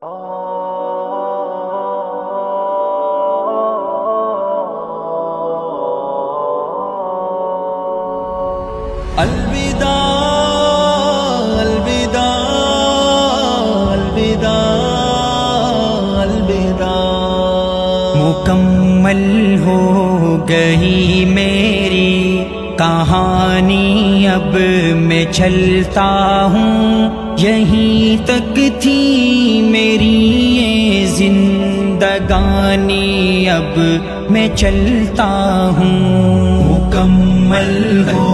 الوداع الوداع الوداع الوداع، مکمل ہو گئی میری کہانی، اب میں چلتا ہوں، یہیں تک تھی میری یہ زندگانی، اب میں چلتا ہوں۔ مکمل ہو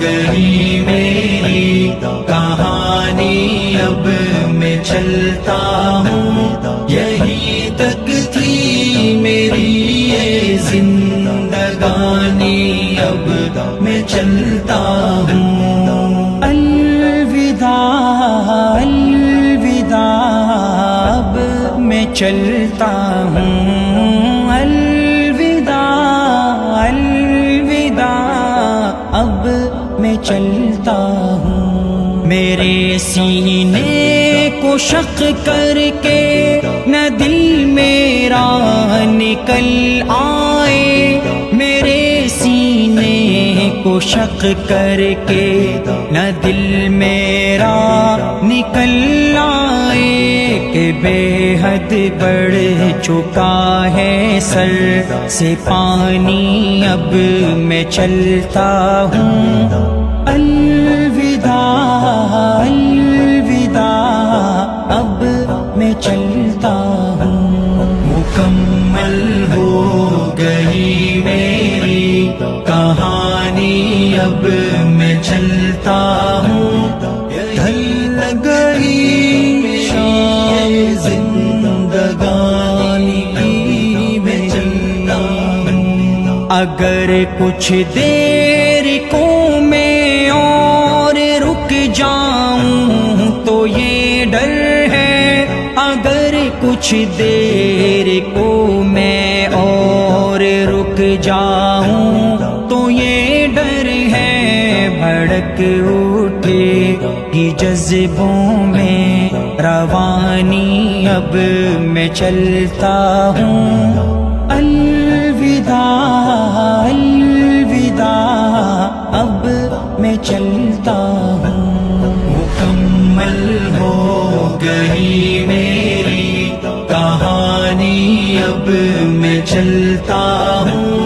گئی میری کہانی، اب میں چلتا ہوں، یہیں تک تھی میری یہ زندگانی، اب میں چلتا ہوں۔ الوداع الوداع، اب میں چلتا ہوں۔ الوداع الوداع، اب میں چلتا ہوں۔ میرے سینے کو شق کر کے نہ دل میرا نکل آئے، میرے سینے کو شق کر کے نہ دل میرا نکل آئے، کہ بے حد بڑھ چکا ہے سر سے پانی، اب میں چلتا ہوں۔ الوداع الوداع، اب میں چلتا ہوں۔ مکمل ہو گئی میری کہانی، اب میں چلتا ہوں، ڈھل گئی شام زندگانی، میں چلتا ہوں۔ اگر کچھ دیر کو میں اور رک جاؤں تو یہ ڈر ہے، اگر کچھ دیر کو میں اور رک جاؤں تو یہ ڈر ہے، بھڑک اٹھے گی جذبوں میں روانی، اب میں چلتا ہوں۔ الوداع الوداع، اب میں چلتا ہوں۔ مکمل ہو گئی میری کہانی، اب میں چلتا ہوں،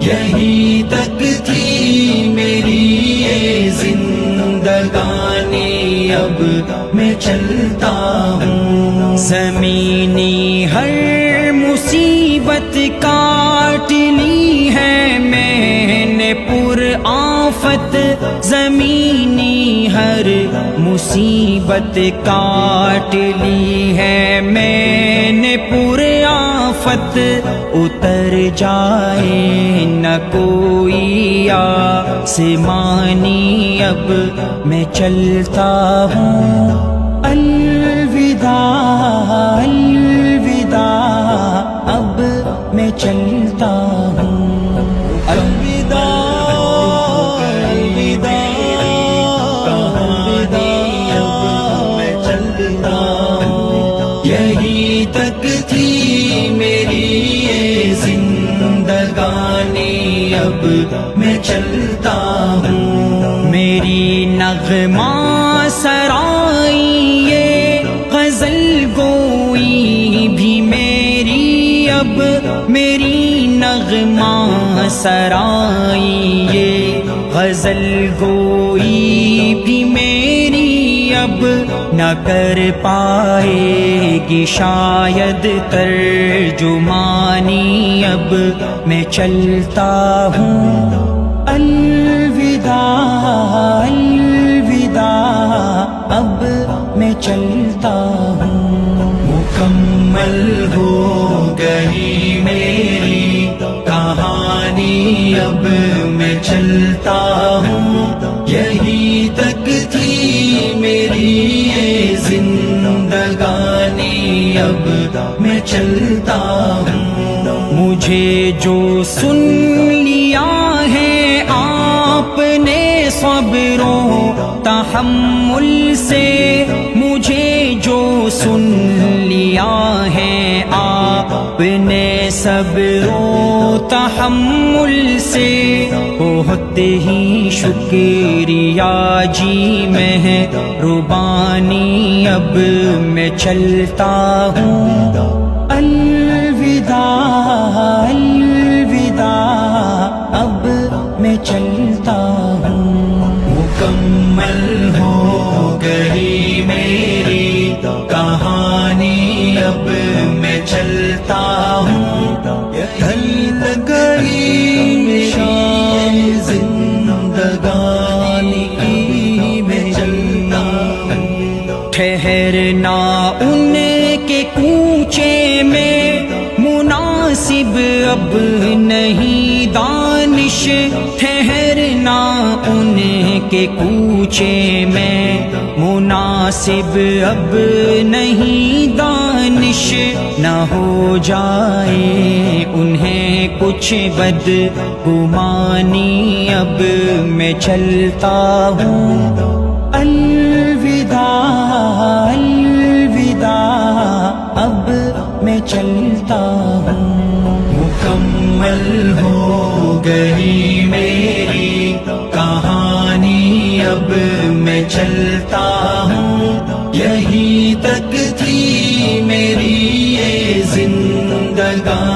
یہیں تک تھی میری یہ زندگانی، اب میں چلتا ہوں۔ زمینی ہر مصیبت کاٹ لی ہے میں نے پر آفت، زمینی ہر مصیبت کاٹ لی ہے میں نے پر آفت، اتر جائے نہ کوئی آسمانی، اب میں چلتا ہوں۔ الوداع الوداع، اب میں چلتا ہوں۔ الوداع الوداع الوداع، میں چلتا ہوں، یہیں تک تھی میری یہ زندگانی، اب میں چلتا ہوں۔ میری نغمہ سرائی یہ غزل گوئی بھی میری، اب میری نغمہ سرائی یہ غزل گوئی بھی میری، اب نہ کر پائے گی شاید ترجمانی، اب میں چلتا ہوں۔ الوداع الوداع، اب میں چلتا ہوں۔ مکمل ہو گئی میری کہانی، اب میں چلتا ہوں، یہیں تک تھی میری یہ زندگانی، اب میں چلتا ہوں۔ مجھے جو سن لیا ہے آپ نے صبر و تحمل سے مجھے جو سن لیا ہے، آپ نے صبر و تحمل سے بہت ہی شکریہ جی مہربانی، اب میں چلتا ہوں، الوداع الوداع، اب میں چلتا ہوں۔ مکمل ہو گئی میری کہانی، اب میں چلتا ہوں، ڈھل گئی شام زندگانی میں چلتا ہوں۔ ٹھہرنا ان کے کوچے میں مناسب اب نہیں دانش، ٹھہرنا ان کے کوچے میں مناسب اب نہیں دانش، نہ ہو جائے انہیں کچھ بد گمانی، اب میں چلتا ہوں، الوداع الوداع، اب میں چلتا ہوں۔ مکمل ہو گئی میری کہانی، اب میں چلتا ہوں، یہی تک تھی میری یہ زندگانی۔